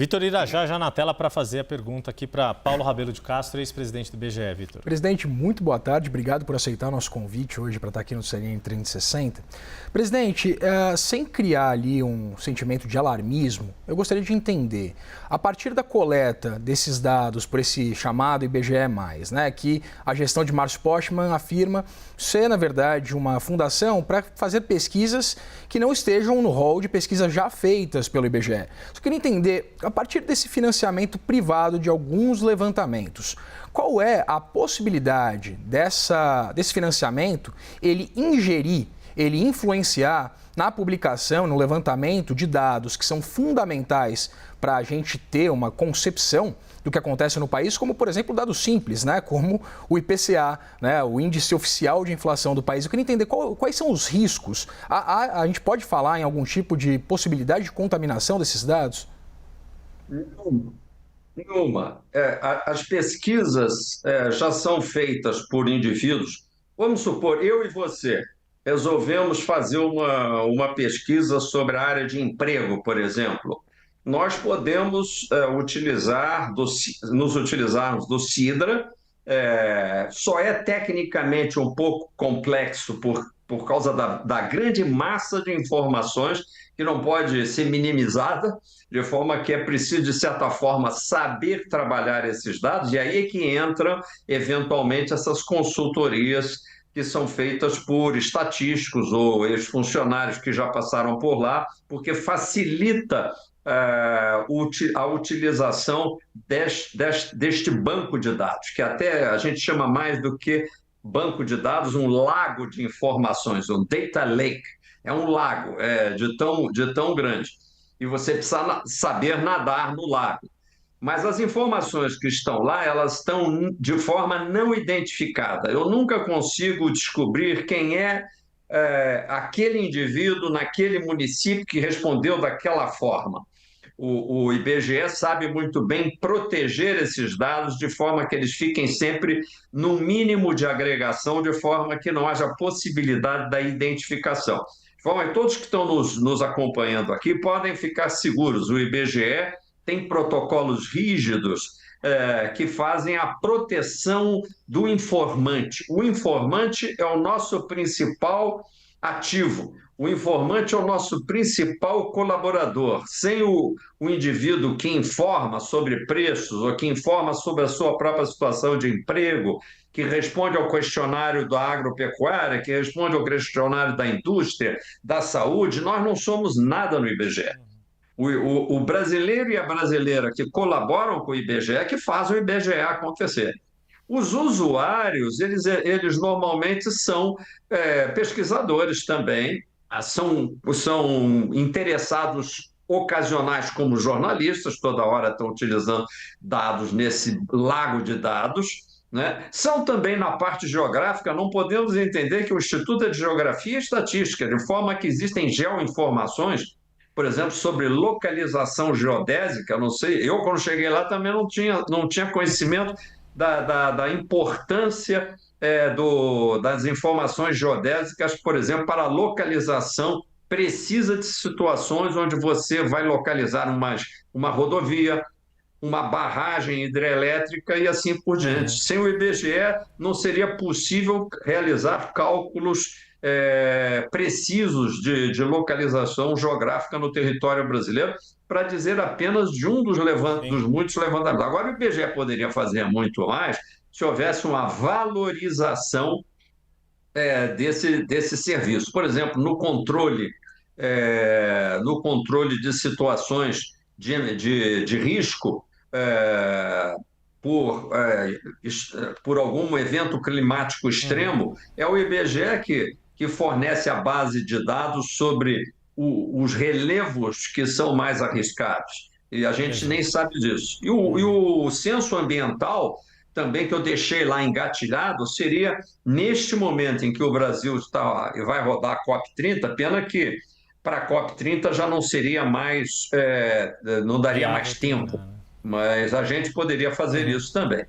Vitor Irajá já na tela para fazer a pergunta aqui para Paulo Rabelo de Castro, ex-presidente do IBGE, Vitor. Presidente, muito boa tarde. Obrigado por aceitar nosso convite hoje para estar aqui no CNN 360. Presidente, sem criar ali um sentimento de alarmismo, eu gostaria de entender, a partir da coleta desses dados por esse chamado IBGE+, né, que a gestão de Márcio Postman afirma ser, na verdade, uma fundação para fazer pesquisas que não estejam no rol de pesquisas já feitas pelo IBGE. Só queria entender, a partir desse financiamento privado de alguns levantamentos, qual é a possibilidade desse financiamento ele ingerir, ele influenciar na publicação, no levantamento de dados que são fundamentais para a gente ter uma concepção do que acontece no país, como, por exemplo, dados simples, né? Como o IPCA, né? O Índice Oficial de Inflação do país. Eu queria entender quais são os riscos. A gente pode falar em algum tipo de possibilidade de contaminação desses dados? Nenhuma. As pesquisas já são feitas por indivíduos. Vamos supor, eu e você resolvemos fazer uma pesquisa sobre a área de emprego, por exemplo. Nós podemos nos utilizarmos do Sidra, só é tecnicamente um pouco complexo por causa da grande massa de informações que não pode ser minimizada, de forma que é preciso, de certa forma, saber trabalhar esses dados, e aí é que entram, eventualmente, essas consultorias que são feitas por estatísticos ou ex-funcionários que já passaram por lá, porque facilita a utilização deste banco de dados, que até a gente chama mais do que banco de dados, um lago de informações, um data lake. É um lago de tão grande. E você precisa saber nadar no lago. Mas as informações que estão lá, elas estão de forma não identificada. Eu nunca consigo descobrir quem é aquele indivíduo naquele município que respondeu daquela forma. O IBGE sabe muito bem proteger esses dados de forma que eles fiquem sempre no mínimo de agregação, de forma que não haja possibilidade da identificação. De forma que todos que estão nos acompanhando aqui podem ficar seguros. O IBGE tem protocolos rígidos que fazem a proteção do informante. O informante é o nosso principal ativo. O informante é o nosso principal colaborador. Sem o indivíduo que informa sobre preços ou que informa sobre a sua própria situação de emprego, que responde ao questionário da agropecuária, que responde ao questionário da indústria, da saúde, nós não somos nada no IBGE. O brasileiro e a brasileira que colaboram com o IBGE é que fazem o IBGE acontecer. Os usuários, eles normalmente são pesquisadores também, são interessados ocasionais como jornalistas, toda hora estão utilizando dados nesse lago de dados, né? São também na parte geográfica, não podemos entender que o Instituto de Geografia e Estatística, de forma que existem geoinformações, por exemplo, sobre localização geodésica, não sei, eu quando cheguei lá também não tinha conhecimento da importância das informações geodésicas, por exemplo, para a localização precisa de situações onde você vai localizar uma rodovia, uma barragem hidrelétrica e assim por diante. Sem o IBGE, não seria possível realizar cálculos precisos de localização geográfica no território brasileiro, para dizer apenas de um dos muitos levantamentos. Agora, o IBGE poderia fazer muito mais se houvesse uma valorização desse serviço. Por exemplo, no controle de situações de risco por algum evento climático extremo, é o IBGE que fornece a base de dados sobre os relevos que são mais arriscados. E a gente nem sabe disso. E o censo ambiental, também que eu deixei lá engatilhado, seria neste momento em que o Brasil vai rodar a COP30, pena que para a COP30 já não seria mais, não daria mais tempo, mas a gente poderia fazer isso também.